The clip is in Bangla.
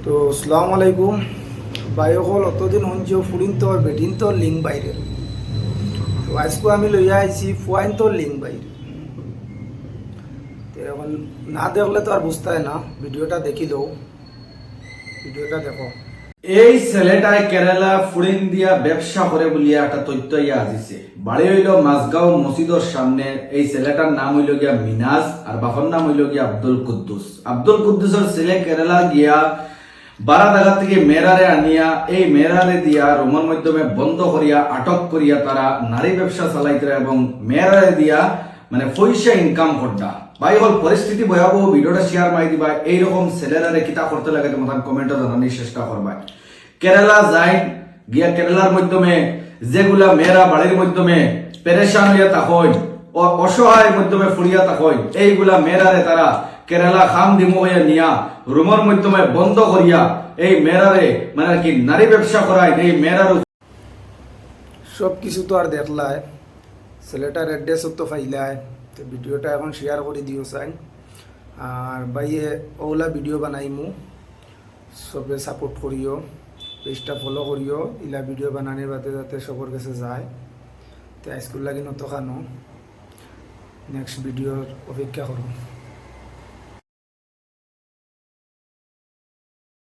তো আসসালামু আলাইকুম ভাই সকল অতদিন শুনছি ফুরিন তোর বেটিন তোর লিঙ্ক বাইরে তো আজকে আমি লইয়া আইছি ফুয়াইন তোর লিঙ্ক বাইরে তো এখন না দেখলে তো আর বুঝতে হয় না ভিডিওটা দেখি লও ভিডিওটা দেখো। এই ছেলেটায় কেরালা ফুরিন দিয়া ব্যবসা করে বলিয়া একটা তথ্য ইয়া আসিছে। বাড়ি হইল মাসগাঁও মসজিদের সামনে। এই ছেলেটার নাম হইল গিয়া মিনাজ আর বাবার নাম হইল গিয়া আব্দুল কুদ্দুস। আব্দুল কুদ্দুসের ছেলে কেরালা গিয়া 12 জায়গা থেকে মেয়েরারে আনিয়া এই মেয়েরারে দিয়া রোমের মাধ্যমে বন্ধ করিয়া আটক করিয়া তারা নারী ব্যবসা চালাইতে এবং মেয়েরারে দিয়া মানে পয়সা ইনকাম করতা। ভাই হল পরিস্থিতি ভয়াবহ। ভিডিওটা শেয়ার মাই দিবা। এইরকম ছেলেরারে কিতা করতে লাগে তোমার কমেন্টে জানানোর চেষ্টা করবা। কেরালা যাই গিয়া কেরালার মাধ্যমে যেগুলা মেয়েরা বাড়ির মাধ্যমে পেরেশান হইয়া থাকই অসহায়ের মাধ্যমে ফুরিয়া থাকই এইগুলা মেয়েরারে তারা কেরালা খাম দিমো হইয়া নিয়া রুমের মাধ্যমে বন্ধ করিয়া এই মেয়েরারে মানে আর কি নারী ব্যবসা করায় এই মেয়েরার সব কিছু তো আর দেখলাই ছেলেটার অ্যাড্রেসও তো ফাইলাই তো ভিডিওটা এখন শেয়ার করে দিও চাই আর ভাইয়ে ওলা ভিডিও বানাইমু সবে সাপোর্ট করিও পেজটা ফলো করিও ইলা ভিডিও বানানোর বাদে যাতে সবার কাছে যায় তো আজকুল লাগি নতখানো নেক্সট ভিডিওর অপেক্ষা করুন।